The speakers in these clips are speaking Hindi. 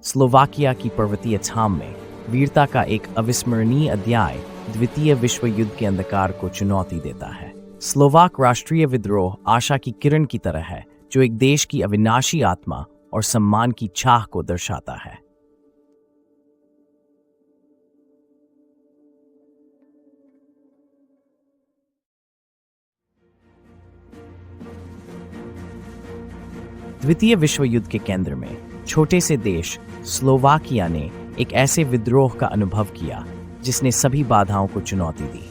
स्लोवाकिया की पर्वतीय छाम में वीरता का एक अविस्मरणीय अध्याय द्वितीय विश्व युद्ध के अंधकार को चुनौती देता है। स्लोवाक राष्ट्रीय विद्रोह आशा की किरण की तरह है, जो एक देश की अविनाशी आत्मा और सम्मान की चाह को दर्शाता है। द्वितीय विश्व युद्ध के केंद्र में छोटे से देश स्लोवाकिया ने एक ऐसे विद्रोह का अनुभव किया जिसने सभी बाधाओं को चुनौती दी।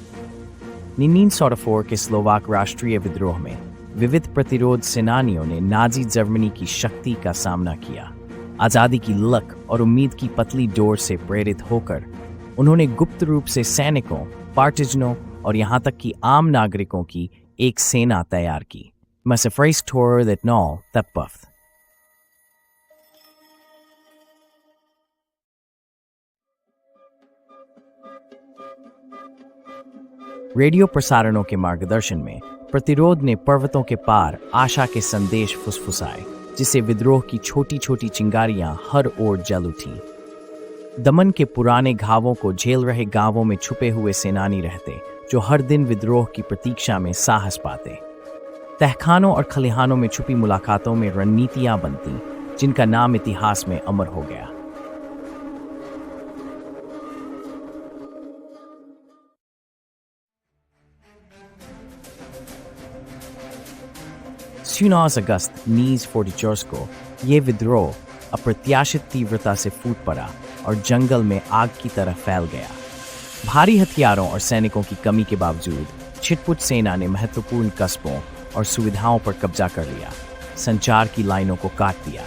1944 के स्लोवाक राष्ट्रीय विद्रोह में विविध प्रतिरोध सेनानियों ने नाजी जर्मनी की शक्ति का सामना किया। आजादी की लक और उम्मीद की पतली डोर से प्रेरित होकर उन्होंने गुप्त रूप से सैनिकों, पार्टिजनों और यहां तक कि आम नागरिकों की एक सेना तैयार की। रेडियो प्रसारणों के मार्गदर्शन में प्रतिरोध ने पर्वतों के पार आशा के संदेश फुसफुसाए, जिससे विद्रोह की छोटी छोटी चिंगारियां हर ओर जल उठी। दमन के पुराने घावों को झेल रहे गांवों में छुपे हुए सेनानी रहते, जो हर दिन विद्रोह की प्रतीक्षा में साहस पाते। तहखानों और खलिहानों में छुपी मुलाकातों में रणनीतियां बनती, जिनका नाम इतिहास में अमर हो गया। अगस्त 1944 को यह विद्रोह अप्रत्याशित तीव्रता से फूट पड़ा और जंगल में आग की तरह फैल गया। भारी हथियारों और सैनिकों की कमी के बावजूद छिटपुट सेना ने महत्वपूर्ण कस्बों और सुविधाओं पर कब्जा कर लिया, संचार की लाइनों को काट दिया।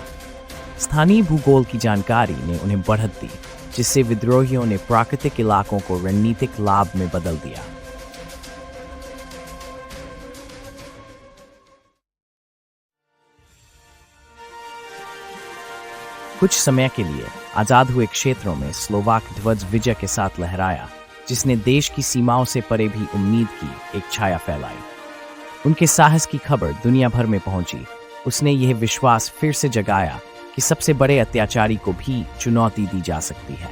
स्थानीय भूगोल की जानकारी ने उन्हें बढ़त दी, जिससे विद्रोहियों ने प्राकृतिक इलाकों को रणनीतिक लाभ में बदल दिया। कुछ समय के लिए आजाद हुए क्षेत्रों में स्लोवाक ध्वज विजय के साथ लहराया, जिसने देश की सीमाओं से परे भी उम्मीद की एक छाया फैलाई। उनके साहस की खबर दुनिया भर में पहुंची। उसने यह विश्वास फिर से जगाया कि सबसे बड़े अत्याचारी को भी चुनौती दी जा सकती है।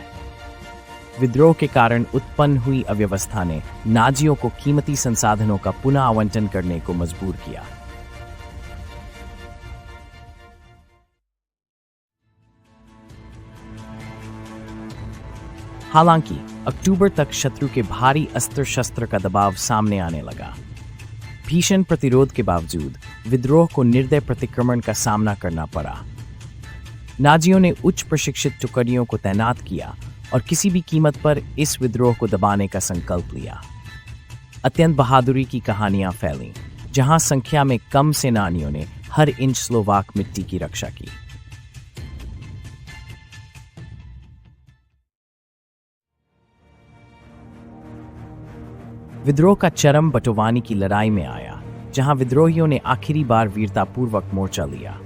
विद्रोह के कारण उत्पन्न हुई अव्यवस्था ने नाजियों को कीमती संसाधनों का पुनः आवंटन करने को मजबूर किया। हालांकि अक्टूबर तक शत्रु के भारी अस्त्र शस्त्र का दबाव सामने आने लगा। भीषण प्रतिरोध के बावजूद विद्रोह को निर्दय प्रतिक्रमण का सामना करना पड़ा। नाजियों ने उच्च प्रशिक्षित टुकड़ियों को तैनात किया और किसी भी कीमत पर इस विद्रोह को दबाने का संकल्प लिया। अत्यंत बहादुरी की कहानियां फैलीं, जहां संख्या में कम सेनानियों ने हर इंच स्लोवाक मिट्टी की रक्षा की। विद्रोह का चरम बटोवानी की लड़ाई में आया, जहां विद्रोहियों ने आखिरी बार वीरतापूर्वक मोर्चा लिया।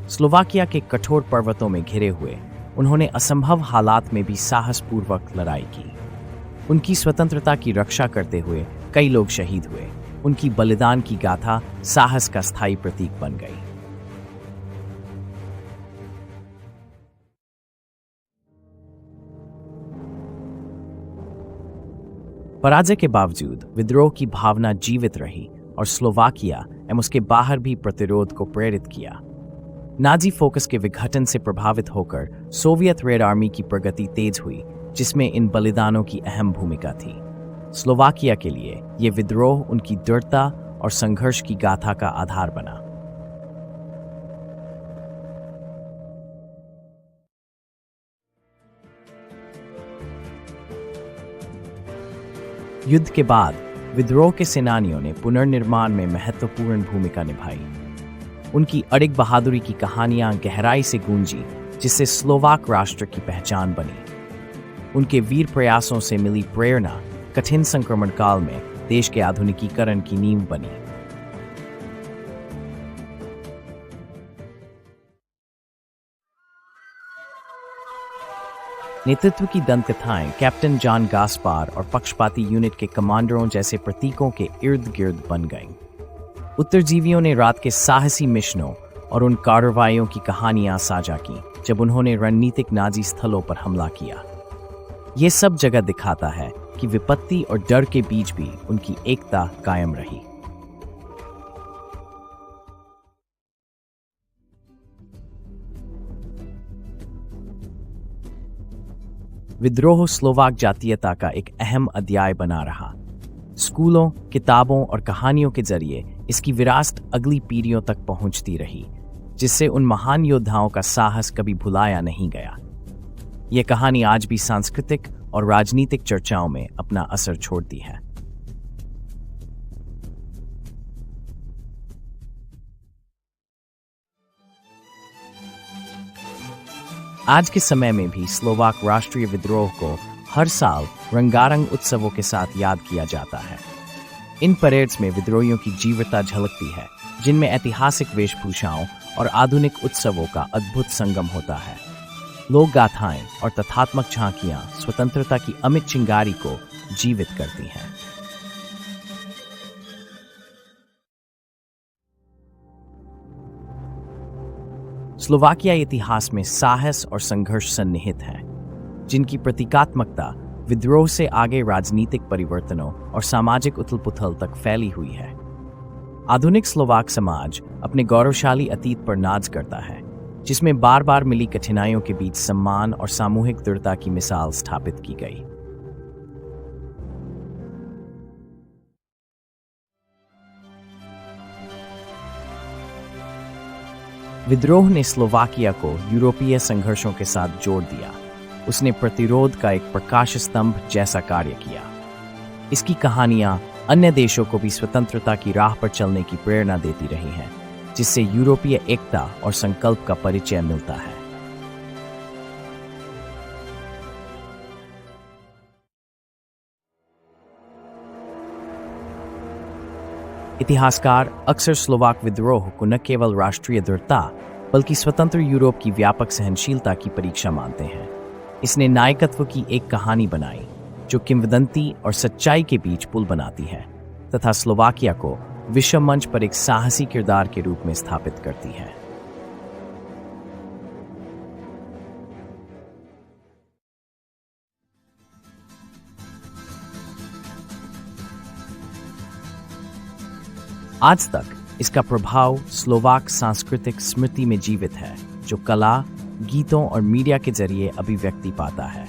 स्लोवाकिया के कठोर पर्वतों में घिरे हुए उन्होंने असंभव हालात में भी साहसपूर्वक लड़ाई की। उनकी स्वतंत्रता की रक्षा करते हुए कई लोग शहीद हुए। उनकी बलिदान की गाथा साहस का स्थायी प्रतीक बन गई। पराजय के बावजूद विद्रोह की भावना जीवित रही और स्लोवाकिया एवं उसके बाहर भी प्रतिरोध को प्रेरित किया। नाजी फोकस के विघटन से प्रभावित होकर सोवियत रेड आर्मी की प्रगति तेज हुई, जिसमें इन बलिदानों की अहम भूमिका थी। स्लोवाकिया के लिए यह विद्रोह उनकी दृढ़ता और संघर्ष की गाथा का आधार बना। युद्ध के बाद विद्रोह के सेनानियों ने पुनर्निर्माण में महत्वपूर्ण भूमिका निभाई। उनकी अड़िग बहादुरी की कहानियां गहराई से गूंजी, जिससे स्लोवाक राष्ट्र की पहचान बनी। उनके वीर प्रयासों से मिली प्रेरणा कठिन संक्रमण काल में देश के आधुनिकीकरण की नींव बनी। नेतृत्व की दंतकथाएं कैप्टन जॉन गास्पार और पक्षपाती यूनिट के कमांडरों जैसे प्रतीकों के इर्द गिर्द बन गईं। उत्तरजीवियों ने रात के साहसी मिशनों और उन कार्रवाइयों की कहानियां साझा की, जब उन्होंने रणनीतिक नाजी स्थलों पर हमला किया। ये सब जगह दिखाता है कि विपत्ति और डर के बीच भी उनकी एकता कायम रही। विद्रोह स्लोवाक जातीयता का एक अहम अध्याय बना रहा। स्कूलों, किताबों और कहानियों के जरिए इसकी विरासत अगली पीढ़ियों तक पहुंचती रही, जिससे उन महान योद्धाओं का साहस कभी भुलाया नहीं गया। यह कहानी आज भी सांस्कृतिक और राजनीतिक चर्चाओं में अपना असर छोड़ती है। आज के समय में भी स्लोवाक राष्ट्रीय विद्रोह को हर साल रंगारंग उत्सवों के साथ याद किया जाता है। इन परेड्स में विद्रोहियों की जीवटता झलकती है, जिनमें ऐतिहासिक वेशभूषाओं और आधुनिक उत्सवों का अद्भुत संगम होता है। लोक गाथाएं और तथात्मक झांकियां स्वतंत्रता की अमिट चिंगारी को जीवित करती हैं। स्लोवाकिया इतिहास में साहस और संघर्ष सन्निहित है, जिनकी प्रतीकात्मकता विद्रोह से आगे राजनीतिक परिवर्तनों और सामाजिक उथल-पुथल तक फैली हुई है। आधुनिक स्लोवाक समाज अपने गौरवशाली अतीत पर नाज करता है, जिसमें बार बार मिली कठिनाइयों के बीच सम्मान और सामूहिक दृढ़ता की मिसाल स्थापित की गई। विद्रोह ने स्लोवाकिया को यूरोपीय संघर्षों के साथ जोड़ दिया। उसने प्रतिरोध का एक प्रकाश स्तंभ जैसा कार्य किया। इसकी कहानियां अन्य देशों को भी स्वतंत्रता की राह पर चलने की प्रेरणा देती रही हैं, जिससे यूरोपीय एकता और संकल्प का परिचय मिलता है। इतिहासकार अक्सर स्लोवाक विद्रोह को न केवल राष्ट्रीय दृढ़ता बल्कि स्वतंत्र यूरोप की व्यापक सहनशीलता की परीक्षा मानते हैं। इसने नायकत्व की एक कहानी बनाई जो किंवदंती और सच्चाई के बीच पुल बनाती है तथा स्लोवाकिया को विश्व मंच पर एक साहसी किरदार के रूप में स्थापित करती है। आज तक इसका प्रभाव स्लोवाक सांस्कृतिक स्मृति में जीवित है, जो कला, गीतों और मीडिया के जरिए अभिव्यक्ति पाता है।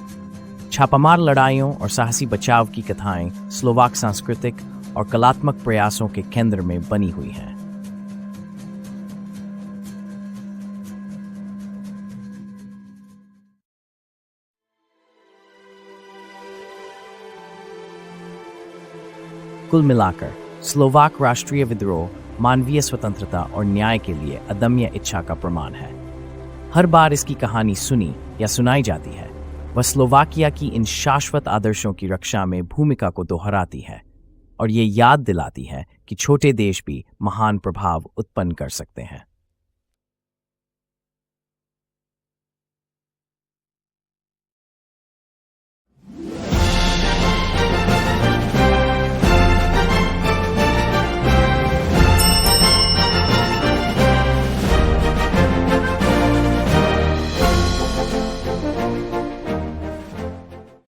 छापामार लड़ाइयों और साहसी बचाव की कथाएं स्लोवाक सांस्कृतिक और कलात्मक प्रयासों के केंद्र में बनी हुई हैं। कुल मिलाकर स्लोवाक राष्ट्रीय विद्रोह मानवीय स्वतंत्रता और न्याय के लिए अदम्य इच्छा का प्रमाण है। हर बार इसकी कहानी सुनी या सुनाई जाती है, वह स्लोवाकिया की इन शाश्वत आदर्शों की रक्षा में भूमिका को दोहराती है और ये याद दिलाती है कि छोटे देश भी महान प्रभाव उत्पन्न कर सकते हैं।